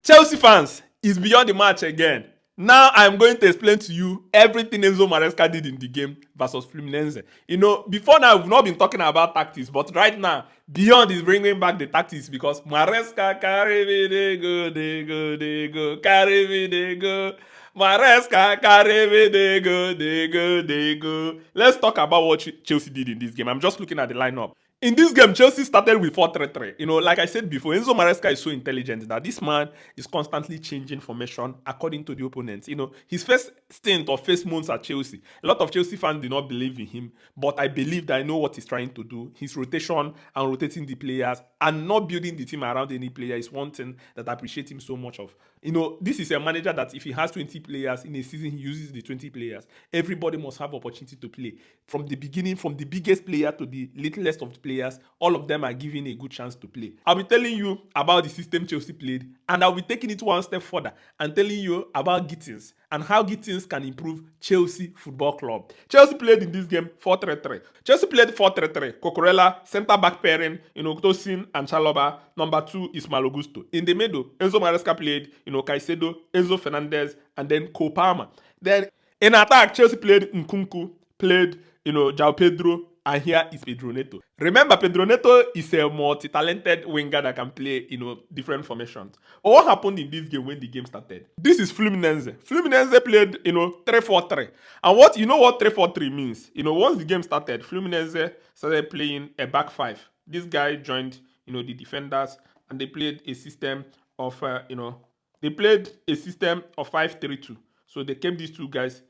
Chelsea fans, it's beyond the match again. Now I'm going to explain to you everything Enzo Maresca did in the game versus Fluminense. Before now we've not been talking about tactics, but right now Beyond is bringing back the tactics because Maresca carry me they go, carry me they go. Maresca carry me they go. Let's talk about what Chelsea did in this game. I'm just looking at the lineup. In this game, Chelsea started with 4-3-3. Like I said before, Enzo Maresca is so intelligent that this man is constantly changing formation according to the opponent. His first stint or first months at Chelsea, a lot of Chelsea fans did not believe in him, but I believe that I know what he's trying to do. His rotation and rotating the players and not building the team around any player is one thing that I appreciate him so much of. This is a manager that if he has 20 players in a season, he uses the 20 players. Everybody must have opportunity to play. From the beginning, from the biggest player to the littlest of the players, all of them are given a good chance to play. I'll be telling you about the system Chelsea played, and I'll be taking it one step further and telling you about Gittens and how Gittens can improve Chelsea Football Club. Chelsea played in this game 4-3-3. Chelsea played 4-3-3. Cucurella, centre-back pairing, Tosin and Chalobah. Number 2 is Malo Gusto. In the middle, Enzo Maresca played, Caicedo, Enzo Fernandez, and then Cole Palmer. Then in attack, Chelsea played Nkunku, played, João Pedro, and here is Pedro Neto. Remember, Pedro Neto is a multi-talented winger that can play, different formations. But what happened in this game when the game started? This is Fluminense. Fluminense played, 3-4-3. And what 3-4-3 means? Once the game started, Fluminense started playing a back five. This guy joined, the defenders, and they played a system of, 5-3-2. So they kept these two guys,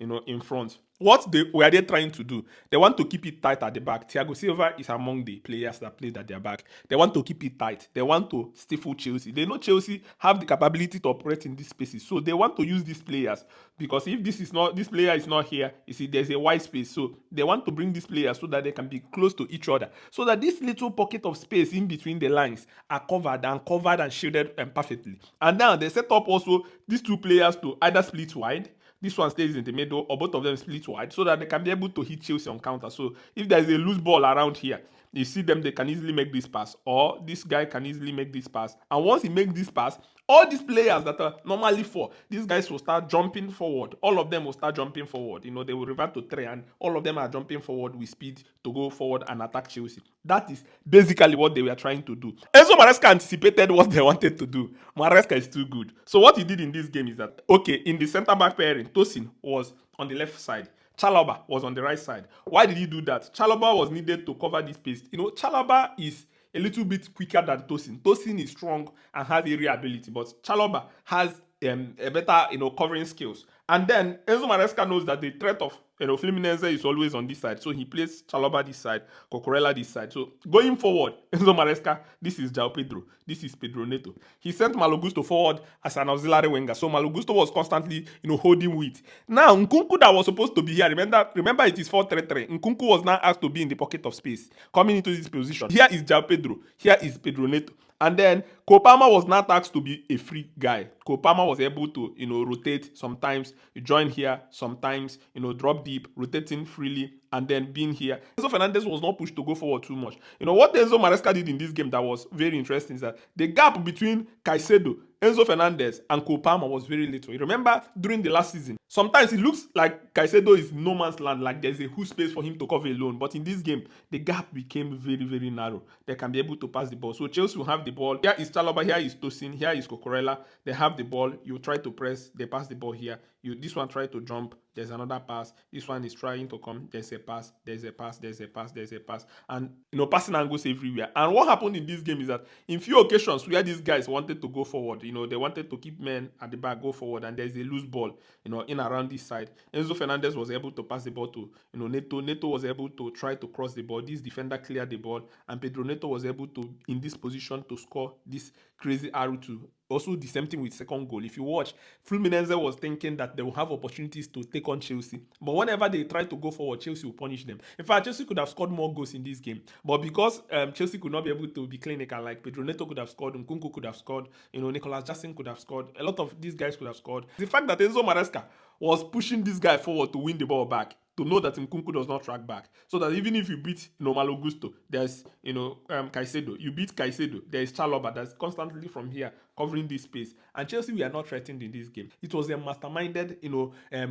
in front. What were they trying to do? They want to keep it tight at the back. Thiago Silva is among the players that played at their back. They want to keep it tight. They want to stifle Chelsea. They know Chelsea have the capability to operate in these spaces. So they want to use these players because if this player is not here, you see there's a wide space. So they want to bring these players so that they can be close to each other. So that this little pocket of space in between the lines are covered and shielded perfectly. And now they set up also these two players to either split wide. This one stays in the middle, or both of them split wide, so that they can be able to hit Chelsea on counter. So if there is a loose ball around here, you see them, they can easily make this pass, or this guy can easily make this pass. And once he makes this pass, all these players that are normally 4, these guys will start jumping forward. All of them will start jumping forward. They will revert to 3, and all of them are jumping forward with speed to go forward and attack Chelsea. That is basically what they were trying to do. Enzo Maresca anticipated what they wanted to do. Maresca is too good. So what he did in this game is that, okay, in the centre-back pairing, Tosin was on the left side. Chalobah was on the right side. Why did he do that? Chalobah was needed to cover this space. Chalobah is a little bit quicker than Tosin. Tosin is strong and has area ability, but Chalobah has a better, covering skills. And then Enzo Maresca knows that the threat of Fluminense is always on this side, so he plays Chalobah this side, Cucurella this side. So going forward, Enzo Maresca, this is João Pedro, this is Pedro Neto. He sent Malo Gusto forward as an auxiliary winger, so Malo Gusto was constantly, holding weight. Now Nkunku that was supposed to be here, remember it is 4-3-3. Nkunku was now asked to be in the pocket of space, coming into this position. Here is João Pedro, here is Pedro Neto. And then Cole Palmer was not asked to be a free guy. Cole Palmer was able to, rotate sometimes, join here, sometimes, drop deep, rotating freely, and then being here. Enzo Fernandez was not pushed to go forward too much. What Enzo Maresca did in this game that was very interesting is that the gap between Caicedo, Enzo Fernandez, and Cole Palmer was very little. You remember during the last season, sometimes it looks like Caicedo is no man's land, like there's a huge space for him to cover alone. But in this game, the gap became very, very narrow. They can be able to pass the ball. So Chelsea will have the ball. Here is Chalobah, here is Tosin, here is Cucurella. They have the ball. You try to press, they pass the ball here. This one try to jump, there's another pass. This one is trying to come, there's a pass, there's a pass, there's a pass, there's a pass. And, passing angles everywhere. And what happened in this game is that in few occasions where these guys wanted to go forward, they wanted to keep men at the back, go forward, and there's a loose ball, in around this side. Enzo Fernandez was able to pass the ball to, Neto. Neto was able to try to cross the ball. This defender cleared the ball, and Pedro Neto was able to, in this position, to score this crazy arrow to also the same thing with second goal. If you watch, Fluminense was thinking that they will have opportunities to take on Chelsea. But whenever they try to go forward, Chelsea will punish them. In fact, Chelsea could have scored more goals in this game. But because Chelsea could not be able to be clinical, like Pedro Neto could have scored, Nkunku could have scored, Nicolas Jackson could have scored, a lot of these guys could have scored. The fact that Enzo Maresca was pushing this guy forward to win the ball back, to know that Nkunku does not track back. So that even if you beat Malo Gusto, there's Caicedo. You beat Caicedo, there is Chalobah that's constantly from here covering this space. And Chelsea, we are not threatened in this game. It was a masterminded,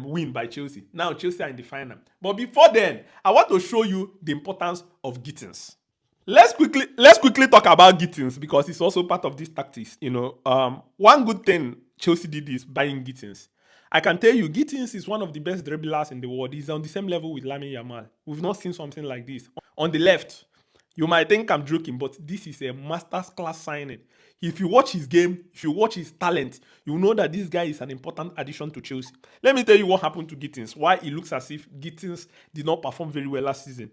win by Chelsea. Now Chelsea are in the final. But before then, I want to show you the importance of Gittens. Let's quickly talk about Gittens because it's also part of these tactics. One good thing Chelsea did is buying Gittens. I can tell you, Gittens is one of the best dribblers in the world. He's on the same level with Lamine Yamal. We've not seen something like this. On the left, you might think I'm joking, but this is a master's class signing. If you watch his game, if you watch his talent, you know that this guy is an important addition to Chelsea. Let me tell you what happened to Gittens. Why it looks as if Gittens did not perform very well last season.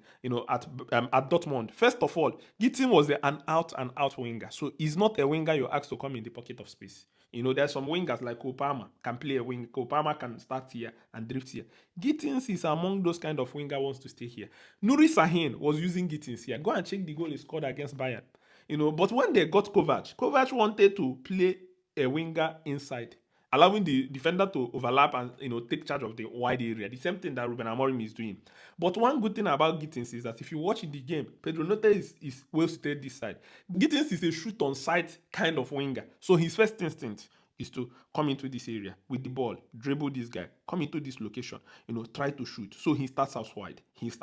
At Dortmund. First of all, Gittens was an out and out winger, so he's not a winger you're asked to come in the pocket of space. There's some wingers like Kopama can play a wing. Kopama can start here and drift here. Gittens is among those kind of winger wants to stay here. Nuri Sahin was using Gittens here. Go and check the goal he scored against Bayern. But when they got Kovac wanted to play a winger inside, allowing the defender to overlap and take charge of the wide area. The same thing that Ruben Amorim is doing. But one good thing about Gittens is that if you watch the game, Pedro Neto is well suited this side. Gittens is a shoot on sight kind of winger. So his first instinct is to come into this area with the ball, dribble this guy, come into this location, try to shoot. So he starts out wide. He's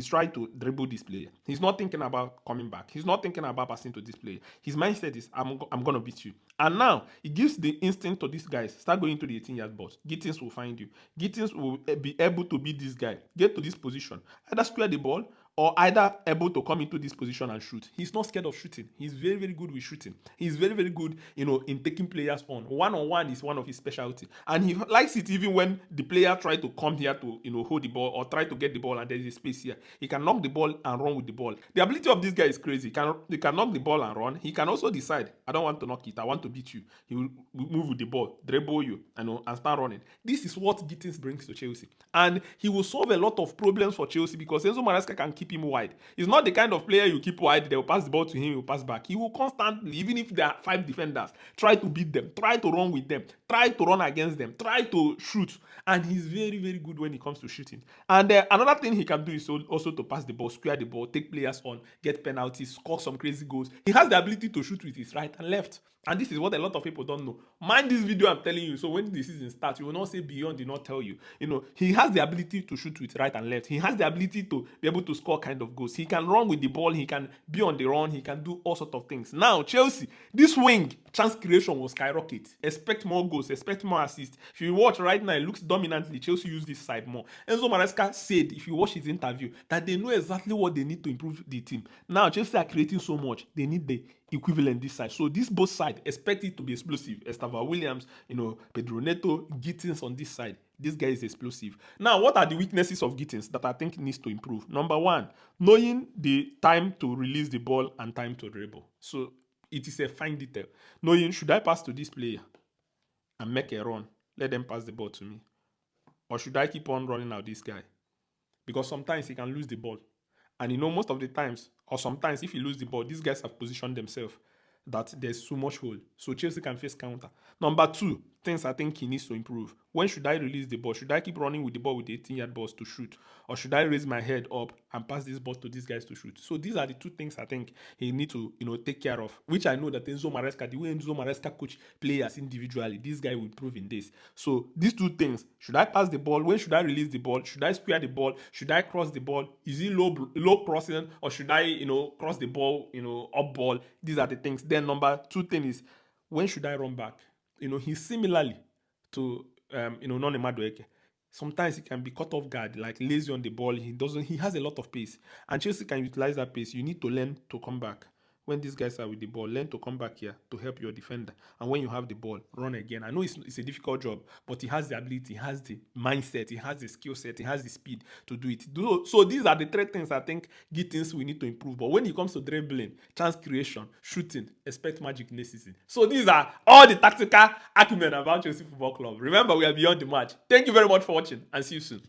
trying to dribble this player. He's not thinking about coming back. He's not thinking about passing to this player. His mindset is, I'm going to beat you. And now, he gives the instinct to these guys. Start going to the 18-yard box. Gittens will find you. Gittens will be able to beat this guy. Get to this position. Either square the ball or either able to come into this position and shoot. He's not scared of shooting. He's very, very good with shooting. He's very, very good, in taking players on. One-on-one is one of his specialty. And he likes it even when the player try to come here to, hold the ball or try to get the ball and there's a space here. He can knock the ball and run with the ball. The ability of this guy is crazy. He can knock the ball and run. He can also decide, I don't want to knock it. I want to beat you. He will move with the ball, dribble you, and start running. This is what Gittens brings to Chelsea. And he will solve a lot of problems for Chelsea because Enzo Maresca can keep him wide. He's not the kind of player you keep wide, they will pass the ball to him, he will pass back. He will constantly, even if there are 5 defenders, try to beat them, try to run with them, try to run against them, try to shoot. And he's very, very good when it comes to shooting. And another thing he can do is also to pass the ball, square the ball, take players on, get penalties, score some crazy goals. He has the ability to shoot with his right and left. And this is what a lot of people don't know. Mind this video I'm telling you, so when the season starts, you will not say beyond did not tell you. He has the ability to shoot with right and left. He has the ability to be able to score kind of goals. He can run with the ball. He can be on the run. He can do all sorts of things. Now, Chelsea, this wing, chance creation will skyrocket. Expect more goals. Expect more assists. If you watch right now, it looks dominantly. Chelsea use this side more. Enzo Maresca said, if you watch his interview, that they know exactly what they need to improve the team. Now, Chelsea are creating so much. They need the equivalent this side. So this both side, expect it to be explosive. Estava Williams, Pedro Neto, Gittens on this side. This guy is explosive. Now, what are the weaknesses of Gittens that I think needs to improve? Number one, knowing the time to release the ball and time to dribble. So it is a fine detail. Knowing, should I pass to this player and make a run? Let them pass the ball to me. Or should I keep on running out this guy? Because sometimes he can lose the ball. And most of the times, or sometimes if he lose the ball, these guys have positioned themselves that there's so much hole. So Chelsea can face counter. Number two, things I think he needs to improve. When should I release the ball? Should I keep running with the ball with the 18-yard balls to shoot? Or should I raise my head up and pass this ball to these guys to shoot? So these are the two things I think he needs to, take care of. Which I know that Enzo Maresca, the way Enzo Maresca coach players individually, this guy will improve in this. So these two things, should I pass the ball? When should I release the ball? Should I square the ball? Should I cross the ball? Is it low crossing? Or should I, cross the ball, up ball? These are the things. Then number two thing is, when should I run back? He's similarly to Noni Madueke. Sometimes he can be caught off guard, like lazy on the ball. He has a lot of pace. And Chelsea can utilize that pace. You need to learn to come back. When these guys are with the ball, learn to come back here to help your defender. And when you have the ball, run again. I know it's a difficult job, but he has the ability, he has the mindset, he has the skill set, he has the speed to do it. So these are the 3 things I think Gittens we need to improve. But when it comes to dribbling, chance creation, shooting, expect magic next season. So these are all the tactical acumen about Chelsea Football Club. Remember, we are beyond the match. Thank you very much for watching and see you soon.